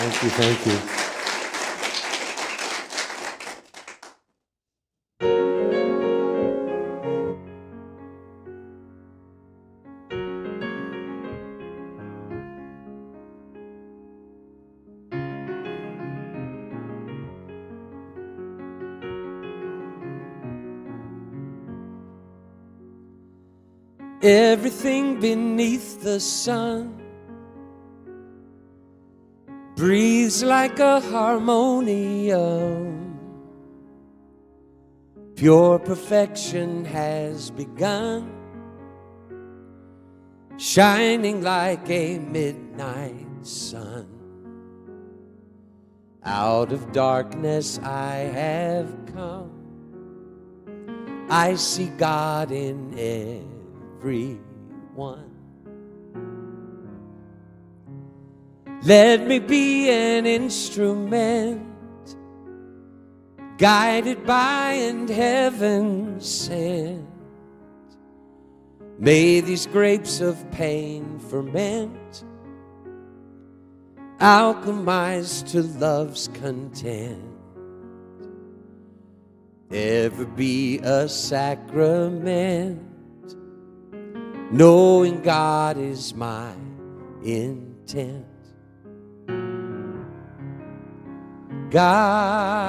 Thank you, thank you. Everything beneath the sun breathes like a harmonium. Pure perfection has begun, shining like a midnight sun. Out of darkness I have come. I see God in everyone. Let me be an instrument, guided by and heaven sent. May these grapes of pain ferment, alchemize to love's content. Ever be a sacrament, knowing God is my intent. God,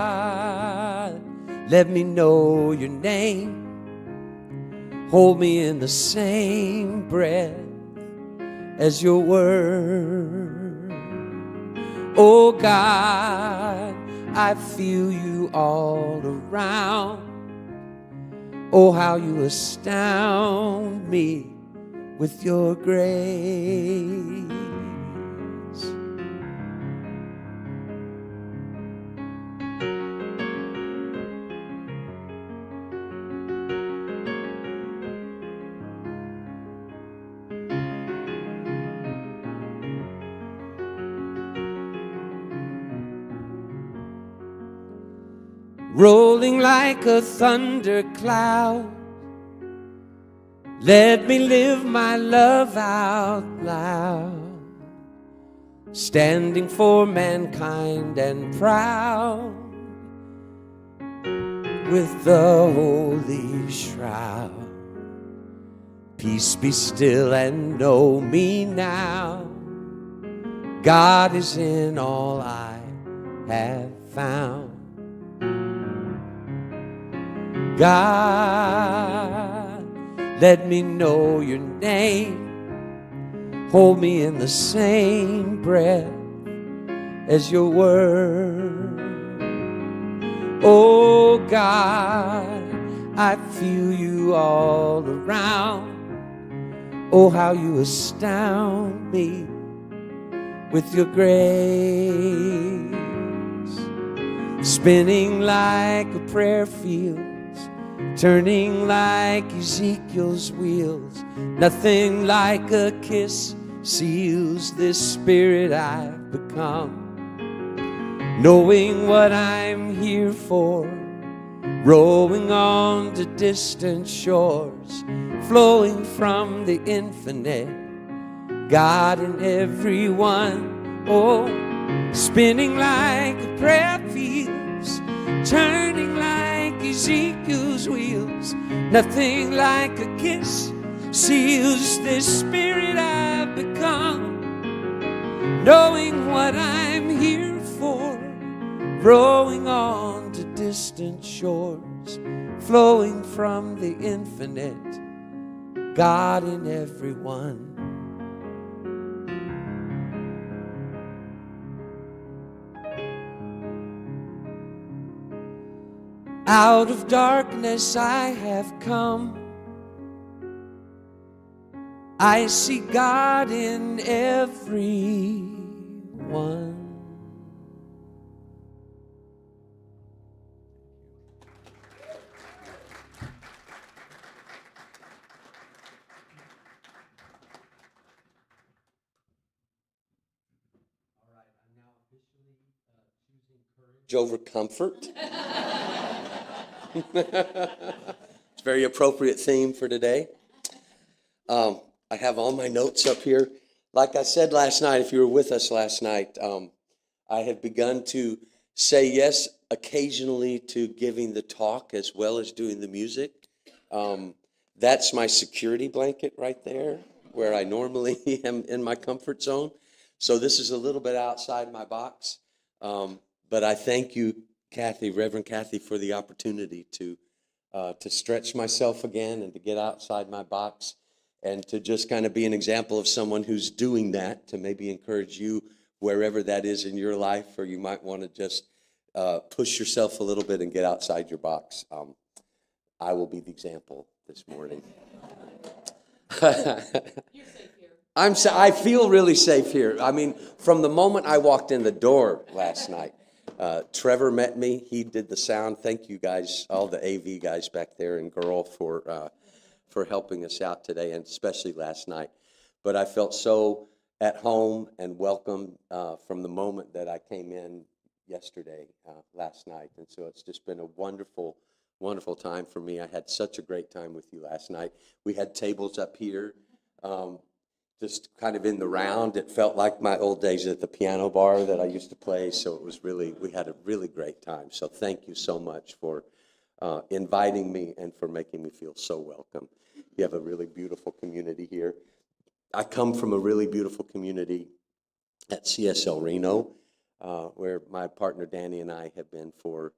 let me know your name. Hold me in the same breath as your word. Oh God, I feel you all around. Oh, how you astound me with your grace. Rolling like a thundercloud, let me live my love out loud. Standing for mankind and proud, with the holy shroud. Peace be still and know me now. God is in all I have found. God, let me know your name. Hold me in the same breath as your word. Oh God, I feel you all around. Oh, how you astound me with your grace. Spinning like a prayer field, turning like Ezekiel's wheels. Nothing like a kiss seals this spirit I've become. Knowing what I'm here for, rowing on to distant shores, flowing from the infinite, God in everyone. Oh, spinning like a prayer fields, turning like Ezekiel's wheels. Nothing like a kiss seals this spirit I've become. Knowing what I'm here for, rowing on to distant shores, flowing from the infinite, God in everyone. Out of darkness I have come. I see God in everyone. Over comfort. It's a very appropriate theme for today. I have all my notes up here. Like I said last night, if you were with us last night, I have begun to say yes occasionally to giving the talk as well as doing the music. That's my security blanket right there, where I normally am in my comfort zone. So this is a little bit outside my box. But I thank you, Kathy, Reverend Kathy, for the opportunity to stretch myself again and to get outside my box and to just kind of be an example of someone who's doing that, to maybe encourage you wherever that is in your life, or you might want to just push yourself a little bit and get outside your box. I will be the example this morning. You're safe here. I feel really safe here. I mean, from the moment I walked in the door last night, Trevor met me. He did the sound. Thank you guys, all the AV guys back there and girl, for helping us out today, and especially last night. But I felt so at home and welcome from the moment that I came in yesterday, last night. And so it's just been a wonderful, wonderful time for me. I had such a great time with you last night. We had tables up here, just kind of in the round. It felt like my old days at the piano bar that I used to play. So it was really, we had a really great time. So thank you so much for inviting me and for making me feel so welcome. You have a really beautiful community here. I come from a really beautiful community at CSL Reno, where my partner Danny and I have been for,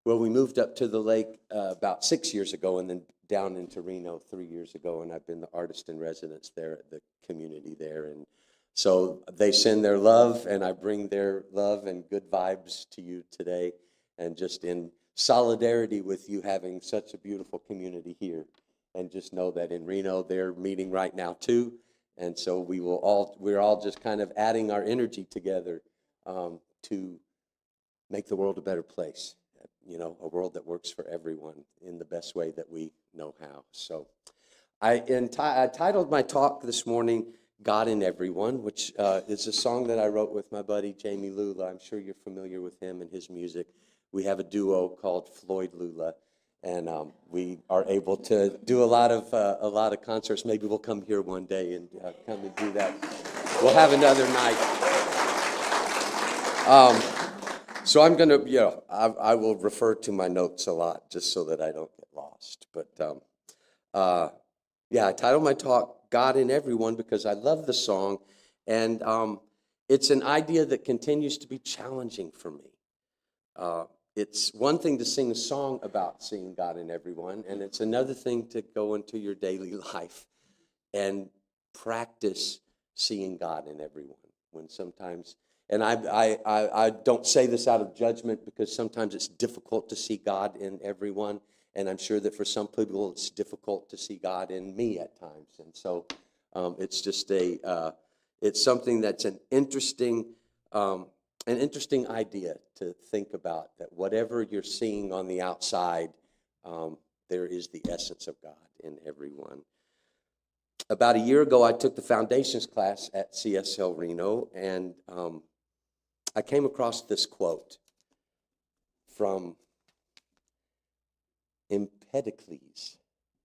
well, we moved up to the lake about 6 years ago and then down into Reno 3 years ago, and I've been the artist in residence there at the community there. And so they send their love, and I bring their love and good vibes to you today, and just in solidarity with you having such a beautiful community here. And just know that in Reno, they're meeting right now too. And so we're all just kind of adding our energy together to make the world a better place. You know, a world that works for everyone in the best way that we know how. So I titled my talk this morning, God in Everyone, which is a song that I wrote with my buddy Jamie Lula. I'm sure you're familiar with him and his music. We have a duo called Floyd Lula. And we are able to do a lot of concerts. Maybe we'll come here one day and come and do that. We'll have another night. So I'm going to, I will refer to my notes a lot just so that I don't get lost. But I titled my talk "God in Everyone" because I love the song, and it's an idea that continues to be challenging for me. It's one thing to sing a song about seeing God in everyone, and it's another thing to go into your daily life and practice seeing God in everyone. When sometimes, and I don't say this out of judgment, because sometimes it's difficult to see God in everyone, and I'm sure that for some people it's difficult to see God in me at times. And so it's just it's something that's an interesting idea to think about, that whatever you're seeing on the outside, there is the essence of God in everyone. About a year ago, I took the foundations class at CSL Reno, and I came across this quote from Empedocles,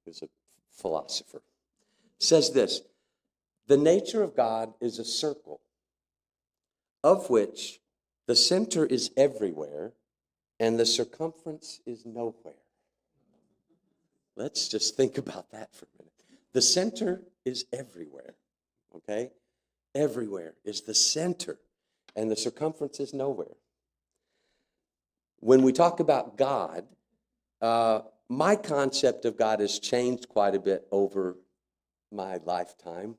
who's a philosopher. It says this: "The nature of God is a circle, of which the center is everywhere, and the circumference is nowhere." Let's just think about that for a minute. The center is everywhere, okay? Everywhere is the center, and the circumference is nowhere. When we talk about God, my concept of God has changed quite a bit over my lifetime.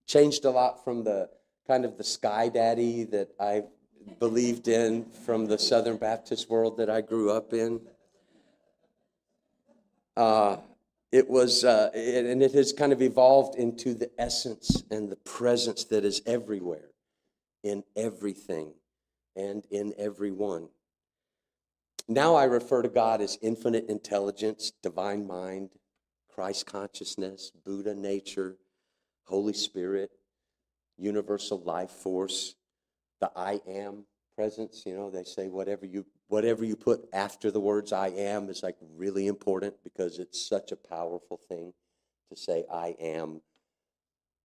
Changed a lot from the kind of the sky daddy that I believed in from the Southern Baptist world that I grew up in. It was, and it has kind of evolved into the essence and the presence that is everywhere, in everything, and in everyone. Now I refer to God as infinite intelligence, divine mind, Christ consciousness, Buddha nature, Holy Spirit, universal life force, the I am presence. You know, they say whatever you put after the words I am is like really important, because it's such a powerful thing to say I am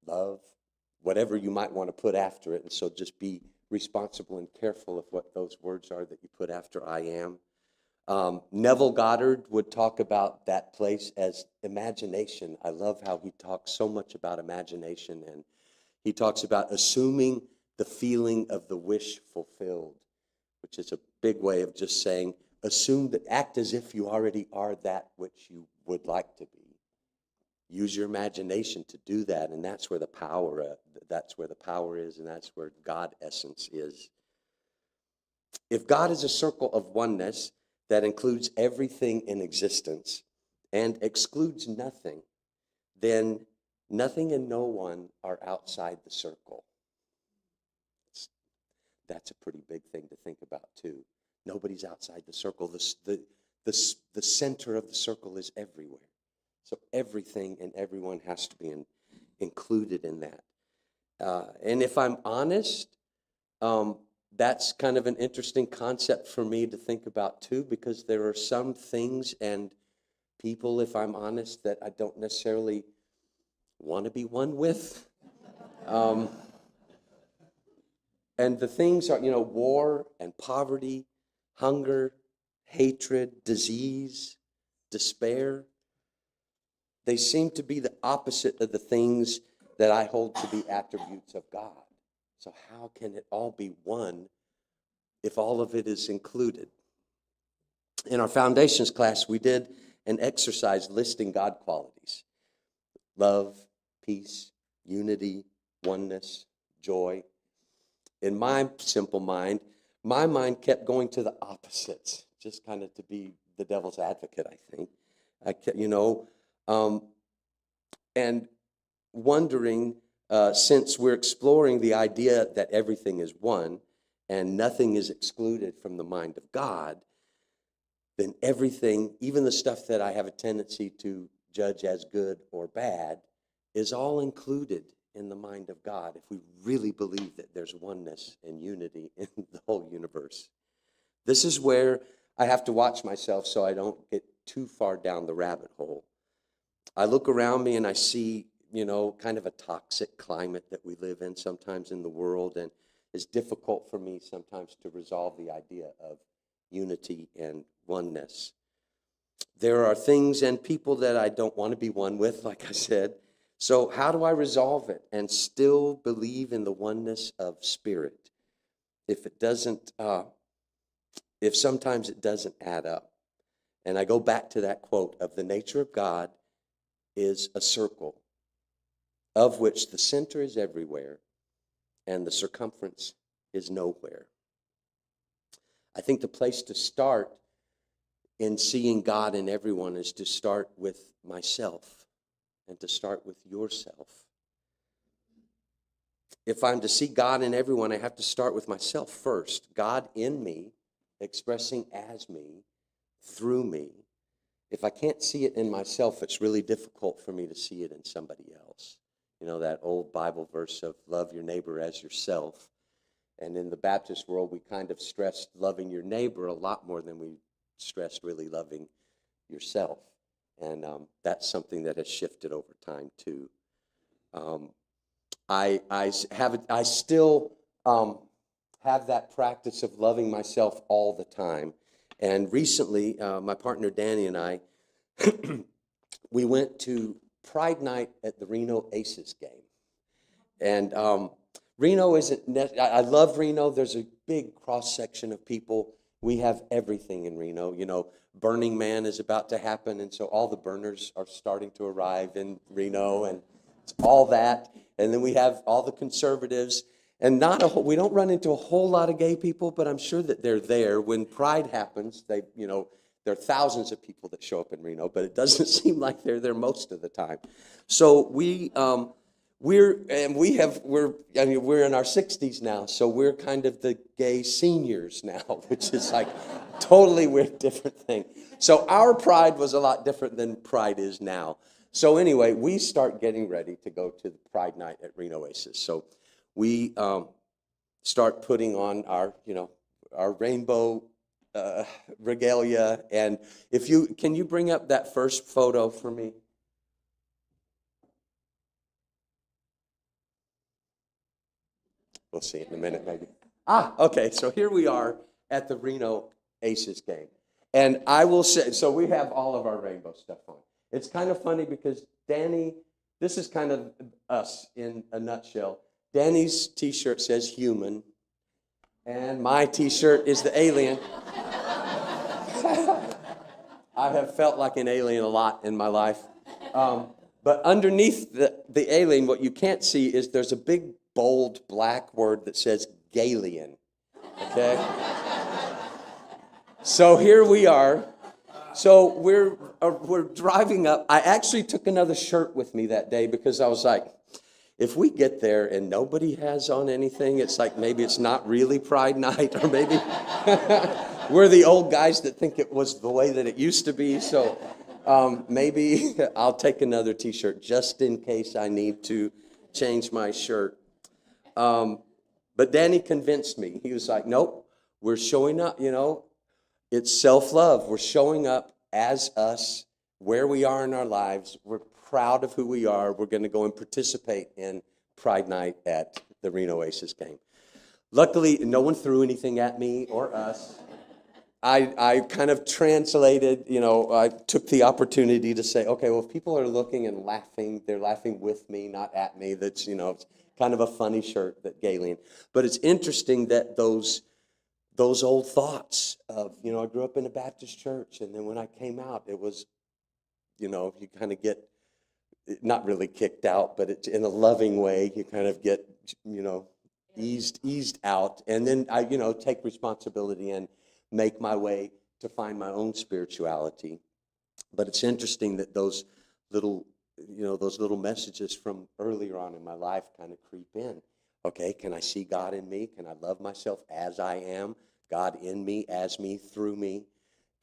love, whatever you might want to put after it. And so just be responsible and careful of what those words are that you put after I am. Neville Goddard would talk about that place as imagination. I love how he talks so much about imagination, and he talks about assuming the feeling of the wish fulfilled, which is a big way of just saying, assume that, act as if you already are that which you would like to be. Use your imagination to do that, and that's where the power is, and that's where God essence is. If God is a circle of oneness that includes everything in existence and excludes nothing, then nothing and no one are outside the circle. That's a pretty big thing to think about too. Nobody's outside the circle. The center of the circle is everywhere. So everything and everyone has to be included in that. And if I'm honest, that's kind of an interesting concept for me to think about too, because there are some things and people, if I'm honest, that I don't necessarily want to be one with. And the things are, war and poverty, hunger, hatred, disease, despair. They seem to be the opposite of the things that I hold to be attributes of God. So how can it all be one if all of it is included? In our foundations class, we did an exercise listing God qualities: love, peace, unity, oneness, joy. In my simple mind, my mind kept going to the opposites, just kind of to be the devil's advocate, I think. And wondering, since we're exploring the idea that everything is one and nothing is excluded from the mind of God, then everything, even the stuff that I have a tendency to judge as good or bad, is all included in the mind of God if we really believe that there's oneness and unity in the whole universe. This is where I have to watch myself so I don't get too far down the rabbit hole. I look around me and I see, kind of a toxic climate that we live in sometimes in the world, and it's difficult for me sometimes to resolve the idea of unity and oneness. There are things and people that I don't want to be one with, like I said. So how do I resolve it and still believe in the oneness of spirit if sometimes it doesn't add up? And I go back to that quote of the nature of God is a circle of which the center is everywhere and the circumference is nowhere. I think the place to start in seeing God in everyone is to start with myself and to start with yourself. If I'm to see God in everyone, I have to start with myself first. God in me, expressing as me, through me. If I can't see it in myself, it's really difficult for me to see it in somebody else. That old Bible verse of love your neighbor as yourself. And in the Baptist world, we kind of stressed loving your neighbor a lot more than we stressed really loving yourself. And that's something that has shifted over time too. I still have that practice of loving myself all the time. And recently, my partner Danny and I, we went to Pride Night at the Reno Aces game. And Reno isn't, I love Reno. There's a big cross-section of people. We have everything in Reno. Burning Man is about to happen, and so all the burners are starting to arrive in Reno, and it's all that. And then we have all the conservatives, and we don't run into a whole lot of gay people, but I'm sure that they're there. When Pride happens, there are thousands of people that show up in Reno, but it doesn't seem like they're there most of the time. So we're in our 60s now, so we're kind of the gay seniors now, which is like totally weird, different thing. So our Pride was a lot different than Pride is now. So anyway, we start getting ready to go to the Pride Night at Reno Aces. So we start putting on our rainbow regalia. And can you bring up that first photo for me? We'll see it in a minute, maybe. Okay, so here we are at the Reno Aces game. And I will say, so we have all of our rainbow stuff on. It's kind of funny because Danny, this is kind of us in a nutshell. Danny's t-shirt says human, and my t-shirt is the alien. I have felt like an alien a lot in my life. But underneath the alien, what you can't see is there's a big, bold, black word that says Galian. Okay? So here we are. So we're driving up. I actually took another shirt with me that day because I was like, if we get there and nobody has on anything, it's like maybe it's not really Pride Night, or maybe we're the old guys that think it was the way that it used to be. So maybe I'll take another t-shirt just in case I need to change my shirt. But Danny convinced me. He was like, nope, we're showing up, it's self-love. We're showing up as us, where we are in our lives. We're proud of who we are. We're going to go and participate in Pride Night at the Reno Aces game. Luckily, no one threw anything at me or us. I kind of translated, I took the opportunity to say, okay, well, if people are looking and laughing, they're laughing with me, not at me. That's, it's kind of a funny shirt, that Galian. But it's interesting that those old thoughts of, I grew up in a Baptist church, and then when I came out, it was, you kind of get, not really kicked out, but it's in a loving way, you kind of get, eased out. And then I, take responsibility and make my way to find my own spirituality. But it's interesting that those little messages from earlier on in my life kind of creep in. Okay, can I see God in me? Can I love myself as I am? God in me, as me, through me,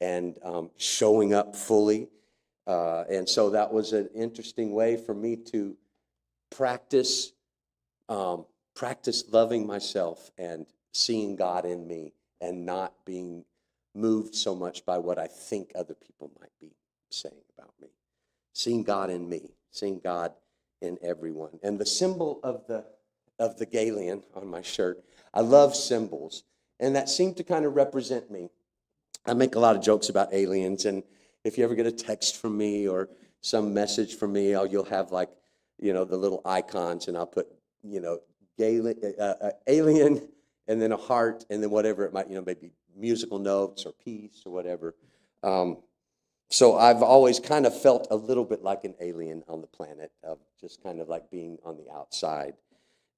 and showing up fully. And so that was an interesting way for me to practice loving myself and seeing God in me, and not being moved so much by what I think other people might be saying about me. Seeing God in me, seeing God in everyone. And the symbol of the Galian on my shirt, I love symbols, and that seemed to kind of represent me. I make a lot of jokes about aliens, and if you ever get a text from me or some message from me, you'll have like, the little icons, and I'll put, alien, and then a heart, and then whatever it might, maybe musical notes or peace or whatever. So I've always kind of felt a little bit like an alien on the planet, of just kind of like being on the outside.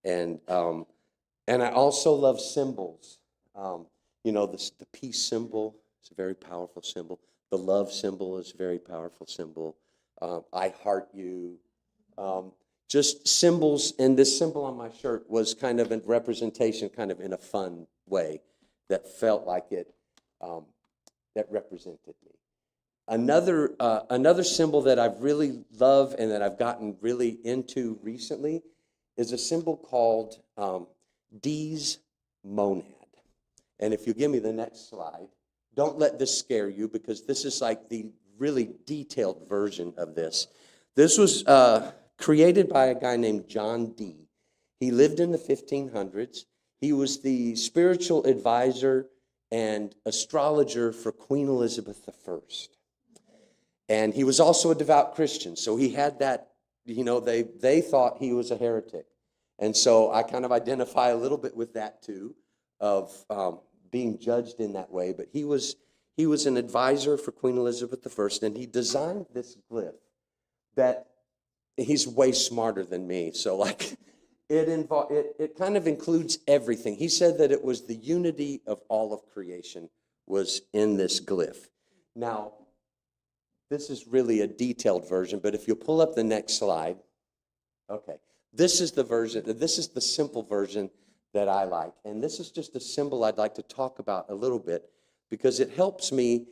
And I also love symbols. The peace symbol is a very powerful symbol. The love symbol is a very powerful symbol. I heart you. Just symbols, and this symbol on my shirt was kind of a representation, kind of in a fun way, that felt like it, that represented me. Another symbol that I've really loved and that I've gotten really into recently is a symbol called D's monad. And if you give me the next slide, don't let this scare you, because this is like the really detailed version of this. This was created by a guy named John Dee. He lived in the 1500s. He was the spiritual advisor and astrologer for Queen Elizabeth I. And he was also a devout Christian. So he had that, they thought he was a heretic. And so I kind of identify a little bit with that too, of being judged in that way. But he was an advisor for Queen Elizabeth I, and he designed this glyph that, he's way smarter than me. So like, it kind of includes everything. He said that it was the unity of all of creation was in this glyph. Now, this is really a detailed version, but if you pull up the next slide, okay, this is the simple version that I like. And this is just a symbol I'd like to talk about a little bit, because it helps me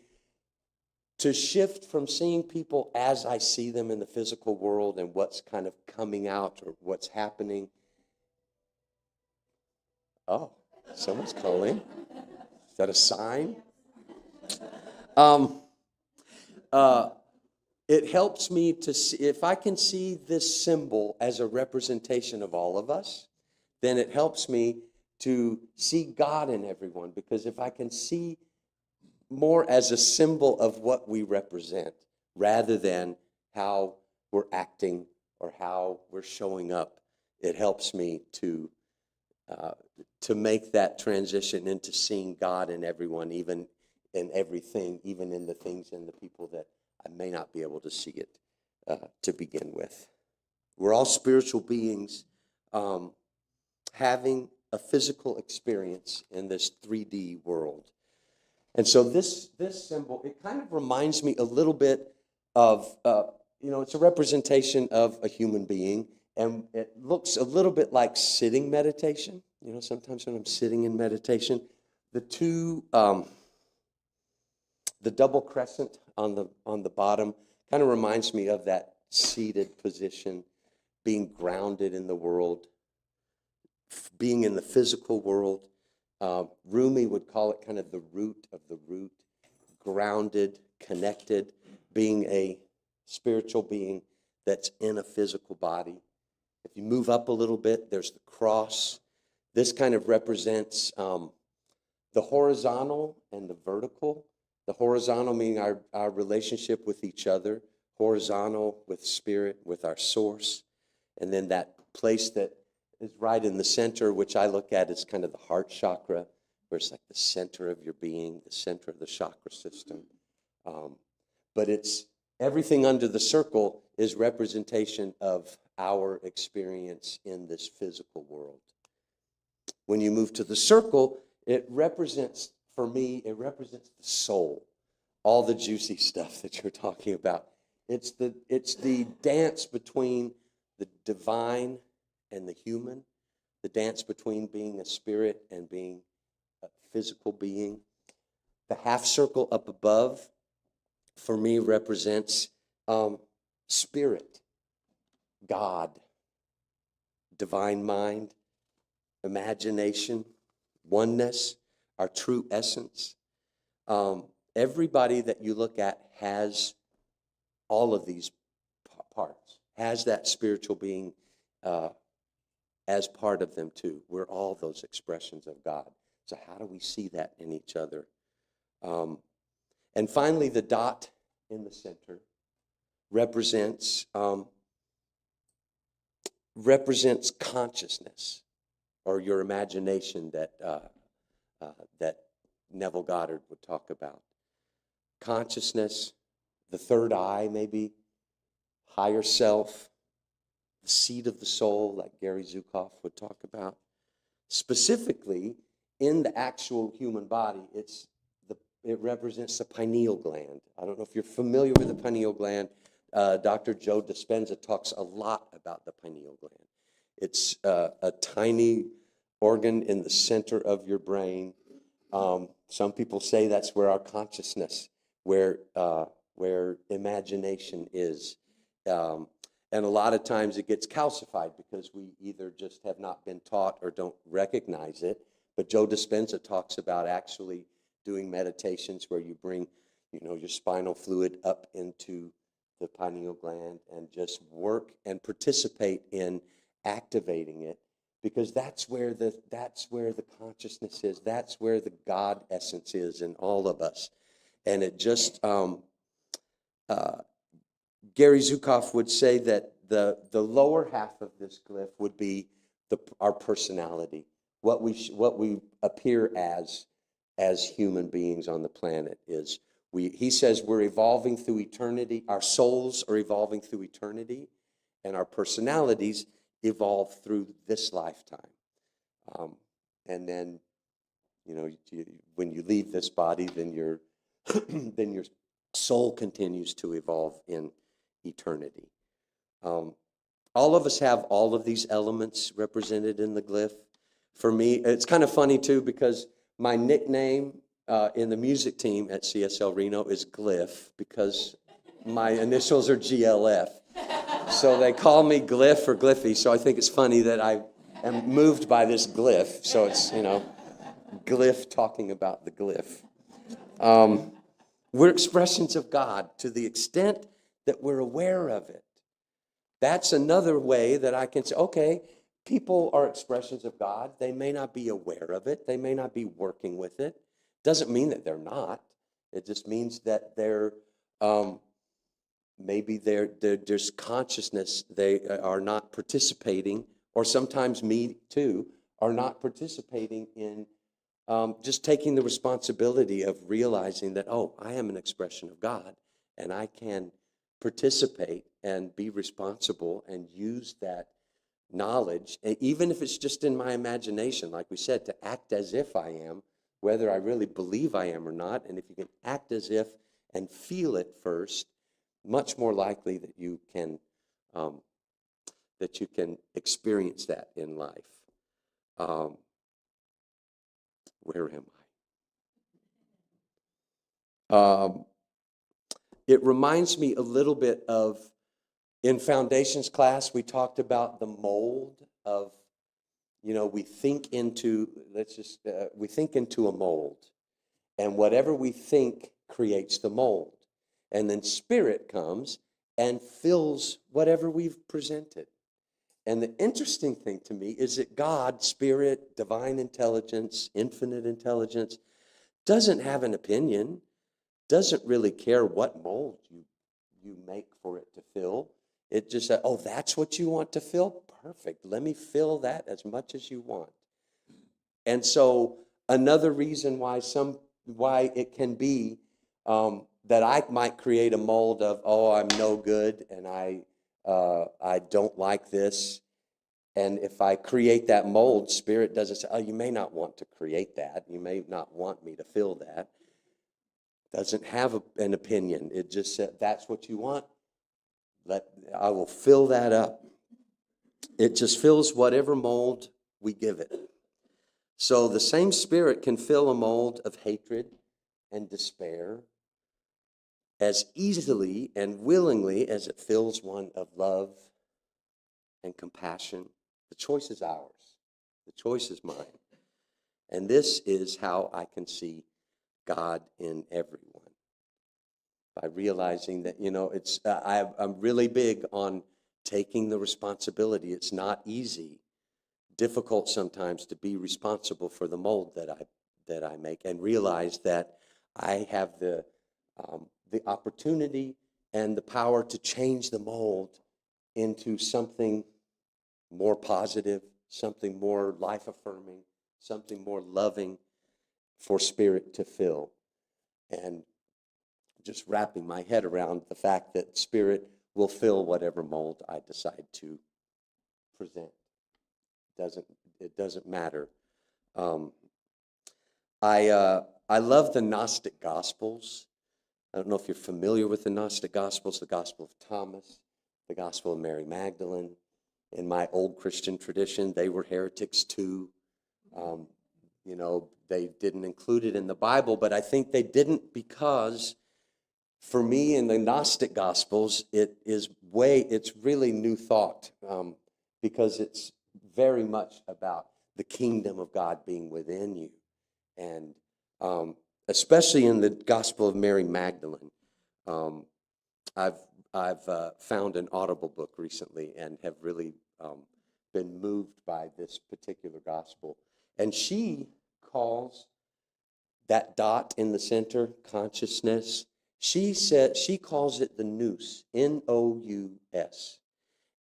to shift from seeing people as I see them in the physical world and what's kind of coming out or what's happening. Oh, someone's calling. Is that a sign? It helps me to see, if I can see this symbol as a representation of all of us, then it helps me to see God in everyone, because if I can see more as a symbol of what we represent rather than how we're acting or how we're showing up, it helps me to make that transition into seeing God in everyone, even in everything, even in the things and the people that I may not be able to see it to begin with. We're all spiritual beings having a physical experience in this 3D world. And so this symbol, it kind of reminds me a little bit of, it's a representation of a human being, and it looks a little bit like sitting meditation. Sometimes when I'm sitting in meditation, the double crescent on the bottom kind of reminds me of that seated position, being grounded in the world, being in the physical world. Rumi would call it kind of the root of the root, grounded, connected, being a spiritual being that's in a physical body. If you move up a little bit, there's the cross. This kind of represents the horizontal and the vertical. The horizontal meaning our relationship with each other, horizontal with spirit, with our source, and then that place that is right in the center, which I look at as kind of the heart chakra, where it's like the center of your being, the center of the chakra system. But it's everything under the circle is representation of our experience in this physical world. When you move to the circle, it represents, for me, it represents the soul, all the juicy stuff that you're talking about. It's the dance between the divine and the human, the dance between being a spirit and being a physical being. The half circle up above, for me, represents spirit, God, divine mind, imagination, oneness, our true essence. Everybody that you look at has all of these parts, has that spiritual being as part of them too. We're all those expressions of God. So how do we see that in each other? And finally, the dot in the center represents consciousness, or your imagination that Neville Goddard would talk about. Consciousness, the third eye maybe, higher self, the seat of the soul, like Gary Zukav would talk about. Specifically, in the actual human body, it represents the pineal gland. I don't know if you're familiar with the pineal gland. Dr. Joe Dispenza talks a lot about the pineal gland. It's a tiny organ in the center of your brain. Some people say that's where our consciousness, where imagination is. And a lot of times it gets calcified because we either just have not been taught or don't recognize it. But Joe Dispenza talks about actually doing meditations where you bring, your spinal fluid up into the pineal gland and just work and participate in activating it, because that's where the consciousness is. That's where the God essence is in all of us. And it just Gary Zukav would say that the lower half of this glyph would be our personality, what we appear as human beings on the planet. He says we're evolving through eternity. Our souls are evolving through eternity, and our personalities evolve through this lifetime. And then, when you leave this body, then your soul continues to evolve in eternity. All of us have all of these elements represented in the glyph. For me, it's kind of funny too, because my nickname in the music team at CSL Reno is Glyph, because my initials are GLF. So they call me Glyph or Glyffy, so I think it's funny that I am moved by this glyph. So it's, Glyph talking about the glyph. We're expressions of God to the extent that we're aware of it. That's another way that I can say, okay, people are expressions of God. They may not be aware of it. They may not be working with it. Doesn't mean that they're not. It just means that they're maybe there's consciousness. They are not participating, or sometimes me too, are not participating in just taking the responsibility of realizing that, oh, I am an expression of God, and I can participate and be responsible and use that knowledge, and even if it's just in my imagination, like we said, to act as if I am, whether I really believe I am or not. And if you can act as if and feel it first, much more likely um, that you can experience that in life. Um, where am I? It reminds me a little bit of, in foundations class, we talked about the mold of, we think into, we think into a mold, and whatever we think creates the mold. And then spirit comes and fills whatever we've presented. And the interesting thing to me is that God, spirit, divine intelligence, infinite intelligence, doesn't have an opinion, doesn't really care what mold you make for it to fill. It just said, oh, that's what you want to fill? Perfect. Let me fill that as much as you want. And so another reason why it can be that I might create a mold of, oh, I'm no good, and I don't like this. And if I create that mold, spirit doesn't say, oh, you may not want to create that. You may not want me to fill that. Doesn't have an opinion. It just said, that's what you want. I will fill that up. It just fills whatever mold we give it. So the same spirit can fill a mold of hatred and despair as easily and willingly as it fills one of love and compassion. The choice is ours. The choice is mine. And this is how I can see God in everyone. By realizing that, I'm really big on taking the responsibility. It's not easy, difficult sometimes to be responsible for the mold that I make, and realize that I have the opportunity and the power to change the mold into something more positive, something more life-affirming, something more loving for spirit to fill. And just wrapping my head around the fact that spirit will fill whatever mold I decide to present. It doesn't matter. I love the Gnostic Gospels. I don't know if you're familiar with the Gnostic Gospels, the Gospel of Thomas, the Gospel of Mary Magdalene. In my old Christian tradition, they were heretics too. They didn't include it in the Bible, but I think they didn't because, for me, in the Gnostic Gospels, it's really new thought, because it's very much about the kingdom of God being within you. And especially in the Gospel of Mary Magdalene, I've found an Audible book recently and have really been moved by this particular gospel. And she calls that dot in the center, consciousness, she calls it the nous, Nous,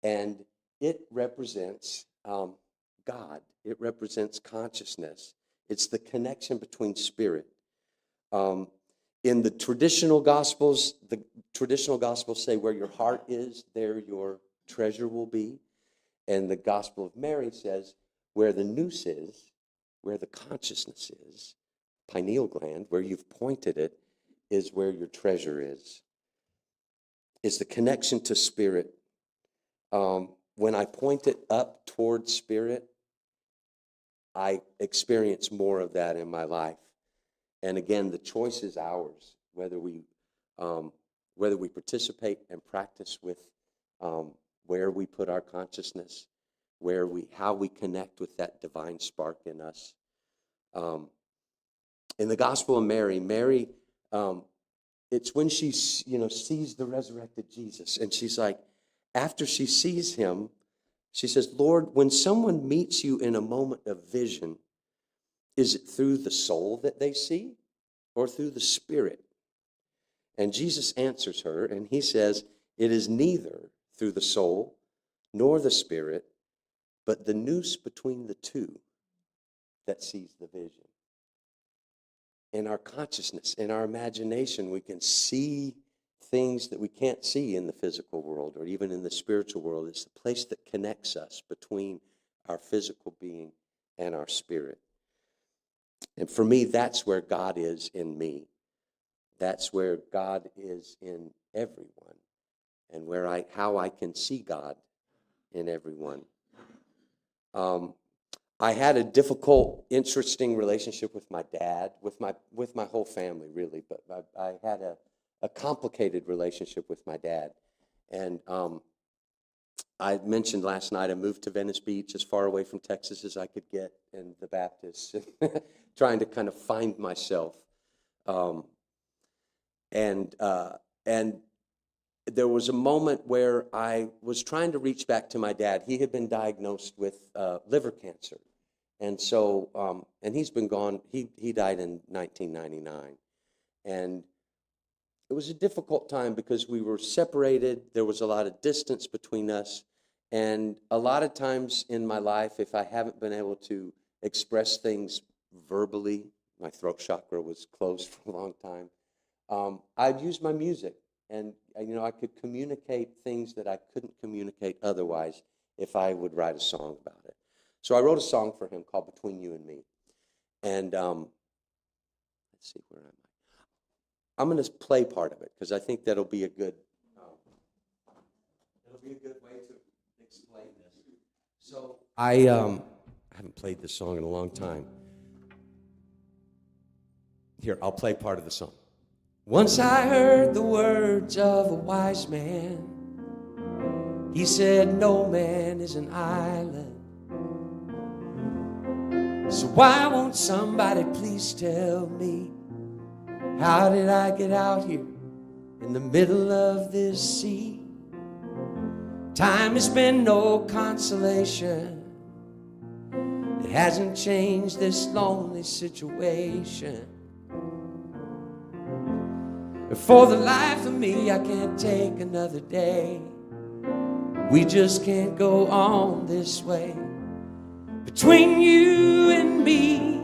and it represents God. It represents consciousness. It's the connection between spirit. In the traditional gospels say, where your heart is, there your treasure will be. And the Gospel of Mary says, where the nous is, where the consciousness is, pineal gland, where you've pointed it, is where your treasure is. It's the connection to spirit. When I point it up towards spirit, I experience more of that in my life. And again, the choice is ours, whether we participate and practice with where we put our consciousness, how we connect with that divine spark in us. In the Gospel of Mary, it's when she sees the resurrected Jesus, and she's like, after she sees him, She says, Lord, when someone meets you in a moment of vision, is it through the soul that they see or through the spirit? And Jesus answers her, and he says, it is neither through the soul nor the spirit, but the noose between the two that sees the vision. In our consciousness, in our imagination, we can see things that we can't see in the physical world or even in the spiritual world. It's the place that connects us between our physical being and our spirit. And for me, that's where God is in me. That's where God is in everyone, and how I can see God in everyone. I had a difficult, interesting relationship with my dad, with my whole family, really. But I had a complicated relationship with my dad, and I mentioned last night I moved to Venice Beach, as far away from Texas as I could get, and the Baptists, trying to kind of find myself. And there was a moment where I was trying to reach back to my dad. He had been diagnosed with liver cancer. And so, and he's been gone. He died in 1999. And it was a difficult time because we were separated. There was a lot of distance between us. And a lot of times in my life, if I haven't been able to express things verbally, my throat chakra was closed for a long time, I'd use my music. And, I could communicate things that I couldn't communicate otherwise if I would write a song about it. So I wrote a song for him called Between You and Me. And let's see, where am I? I'm going to play part of it because I think that'll be a good way to explain this. So I haven't played this song in a long time. Here, I'll play part of the song. Once I heard the words of a wise man. He said, no man is an island. So why won't somebody please tell me, how did I get out here in the middle of this sea? Time has been no consolation. It hasn't changed this lonely situation. For the life of me, I can't take another day. We just can't go on this way. Between you and me,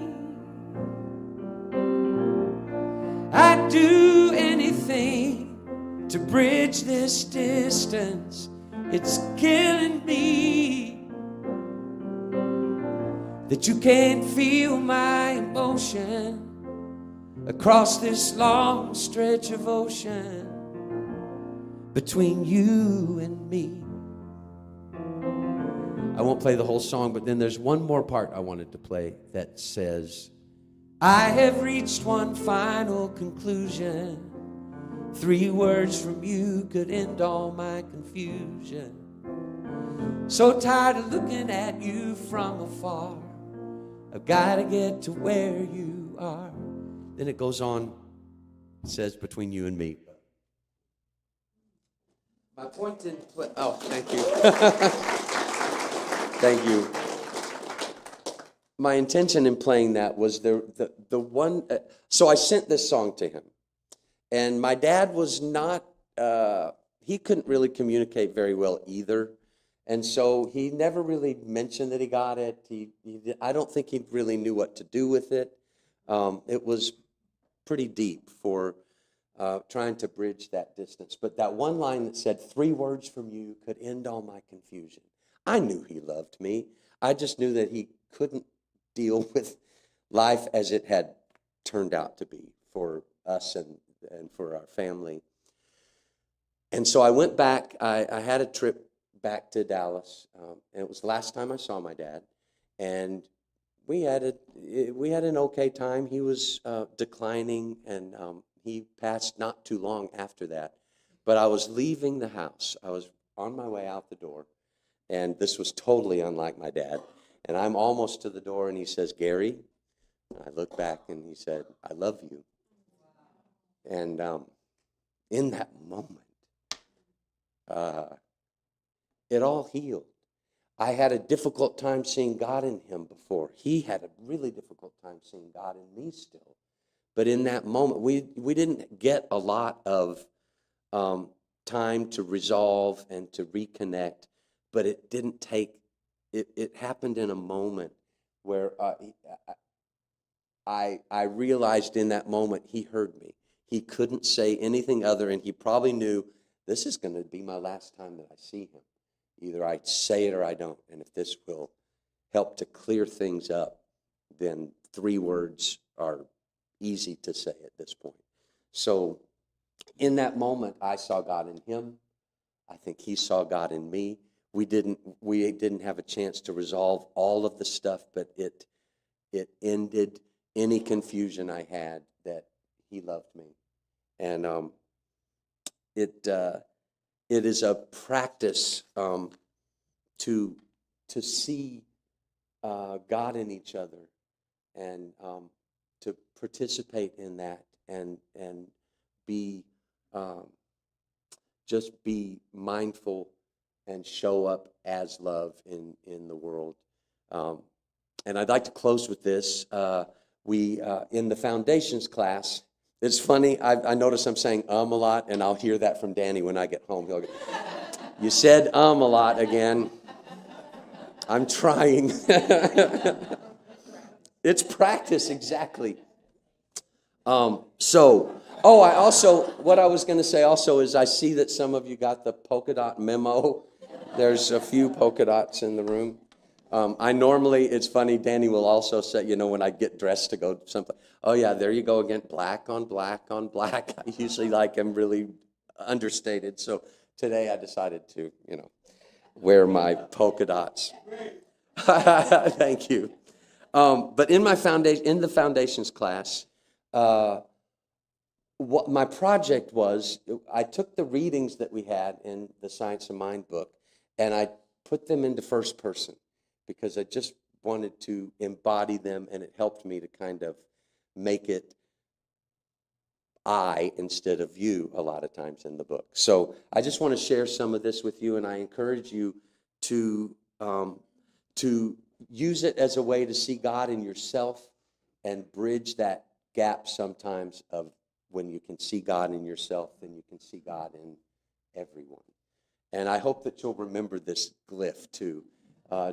I'd do anything to bridge this distance. It's killing me that you can't feel my emotion across this long stretch of ocean between you and me. I won't play the whole song, but then there's one more part I wanted to play that says, I have reached one final conclusion. 3 words from you could end all my confusion. So tired of looking at you from afar. I've got to get to where you are. Then it goes on, it says, between you and me. My point in oh, thank you. Thank you. My intention in playing that was the one, so I sent this song to him. And my dad was not, he couldn't really communicate very well either. And so he never really mentioned that he got it. I don't think he really knew what to do with it. It was pretty deep for trying to bridge that distance. But that one line that said, 3 words from you could end all my confusion. I knew he loved me. I just knew that he couldn't deal with life as it had turned out to be for us and for our family. And so I went back. I had a trip back to Dallas, and it was the last time I saw my dad. And we had an okay time. He was declining, and he passed not too long after that. But I was leaving the house. I was on my way out the door, and this was totally unlike my dad. And I'm almost to the door, and he says, Gary. And I look back, and he said, I love you. And in that moment, it all healed. I had a difficult time seeing God in him before. He had a really difficult time seeing God in me still. But in that moment, we didn't get a lot of time to resolve and to reconnect, but it didn't take, it happened in a moment where I realized in that moment he heard me. He couldn't say anything other, and he probably knew this is going to be my last time that I see him. Either I say it or I don't, and if this will help to clear things up, then 3 words are easy to say at this point. So in that moment, I saw God in him. I think he saw God in me. We didn't have a chance to resolve all of the stuff, but it ended any confusion I had that he loved me. And it is a practice to see God in each other and to participate in that and be just be mindful and show up as love in the world. And I'd like to close with this. We in the foundations class, it's funny, I notice I'm saying a lot, and I'll hear that from Danny when I get home. He'll go, you said a lot again. I'm trying. It's practice, exactly. What I was going to say also is I see that some of you got the polka dot memo. There's a few polka dots in the room. I normally, it's funny, Danny will also say, when I get dressed to go someplace, oh yeah, there you go again, black on black on black. I usually am really understated. So today I decided to, wear my polka dots. Thank you. But in the foundations class, what my project was, I took the readings that we had in the Science of Mind book, and I put them into first person because I just wanted to embody them, and it helped me to kind of make it I instead of you a lot of times in the book. So I just want to share some of this with you, and I encourage you to use it as a way to see God in yourself and bridge that gap sometimes of when you can see God in yourself, then you can see God in everyone. And I hope that you'll remember this glyph too.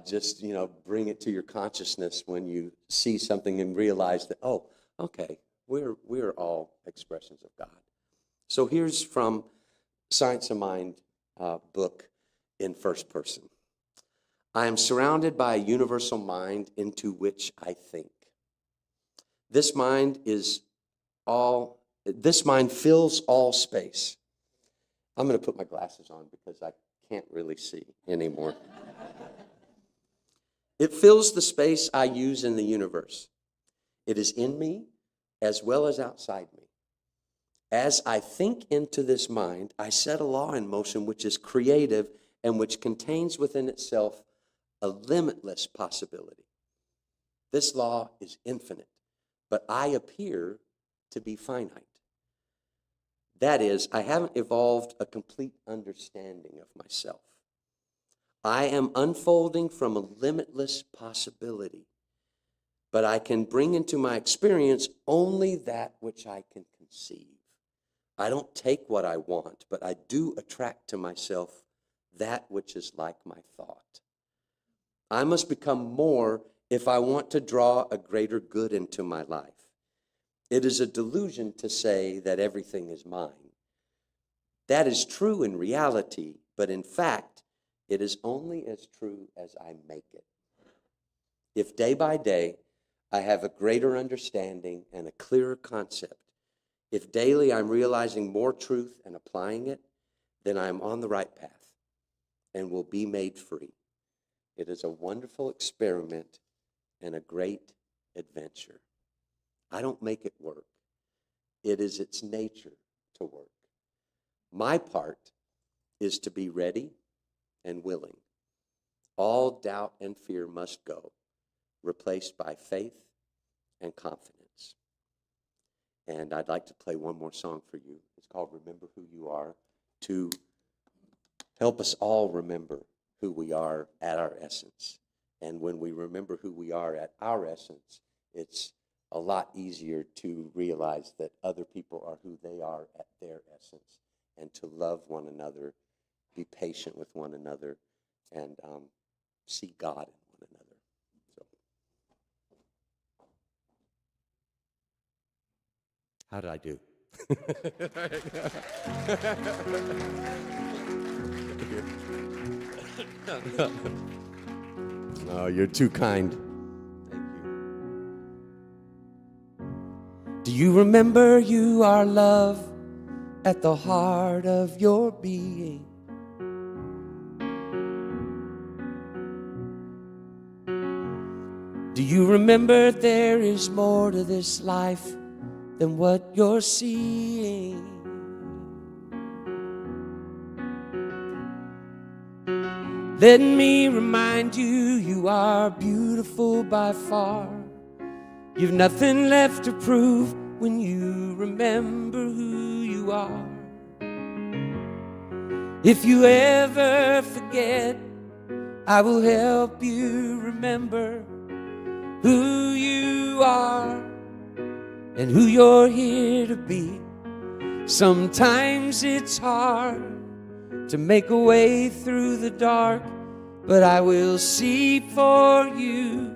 Just, bring it to your consciousness when you see something and realize that, oh, okay, we're all expressions of God. So here's from Science of Mind book in first person. I am surrounded by a universal mind into which I think. This mind fills all space. I'm going to put my glasses on because I can't really see anymore. It fills the space I use in the universe. It is in me as well as outside me. As I think into this mind, I set a law in motion which is creative and which contains within itself a limitless possibility. This law is infinite, but I appear to be finite. That is, I haven't evolved a complete understanding of myself. I am unfolding from a limitless possibility, but I can bring into my experience only that which I can conceive. I don't take what I want, but I do attract to myself that which is like my thought. I must become more if I want to draw a greater good into my life. It is a delusion to say that everything is mine. That is true in reality, but in fact, it is only as true as I make it. If day by day I have a greater understanding and a clearer concept, if daily I'm realizing more truth and applying it, then I am on the right path and will be made free. It is a wonderful experiment and a great adventure. I don't make it work. It is its nature to work. My part is to be ready and willing. All doubt and fear must go, replaced by faith and confidence. And I'd like to play one more song for you. It's called Remember Who You Are, to help us all remember who we are at our essence. And when we remember who we are at our essence, it's a lot easier to realize that other people are who they are at their essence, and to love one another, be patient with one another, and see God in one another. So, how did I do? No, you're too kind. Thank you. Do you remember you are love at the heart of your being? Do you remember there is more to this life than what you're seeing? Let me remind you, you are beautiful by far. You've nothing left to prove when you remember who you are. If you ever forget, I will help you remember who you are and who you're here to be. Sometimes it's hard to make a way through the dark, but I will see for you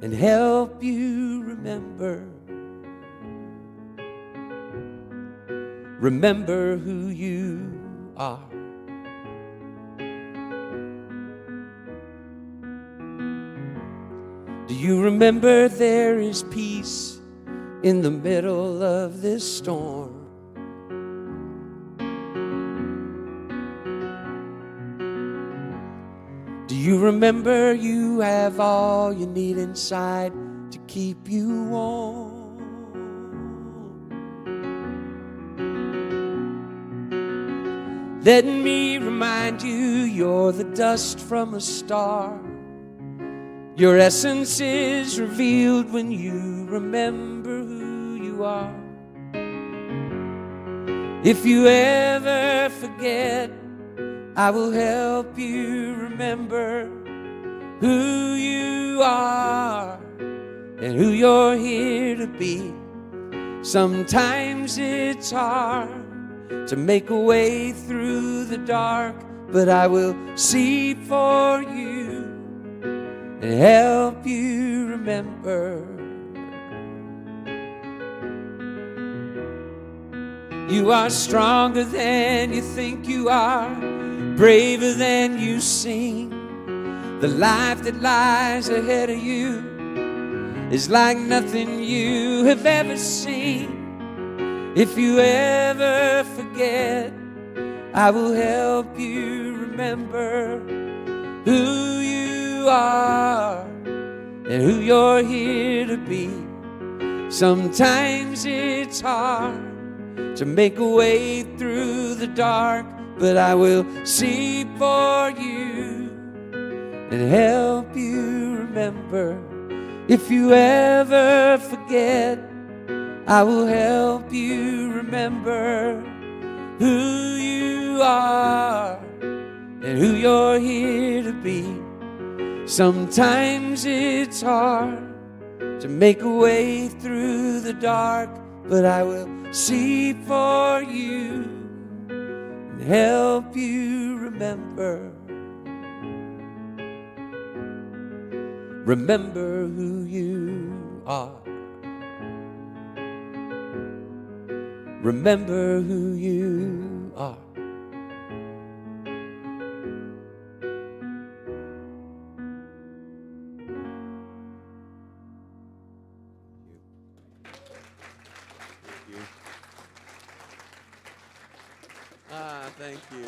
and help you remember. Remember who you are. Do you remember there is peace in the middle of this storm? Do you remember you have all you need inside to keep you warm? Let me remind you, you're the dust from a star. Your essence is revealed when you remember who you are. If you ever forget, I will help you remember who you are and who you're here to be. Sometimes it's hard to make a way through the dark, but I will see for you and help you remember. You are stronger than you think you are, braver than you seem. The life that lies ahead of you is like nothing you have ever seen. If you ever forget, I will help you remember who you are and who you're here to be. Sometimes it's hard to make a way through the dark, but I will see for you and help you remember. If you ever forget, I will help you remember who you are and who you're here to be. Sometimes it's hard to make a way through the dark, but I will see for you and help you remember. Remember who you are. Remember who you are. Thank you.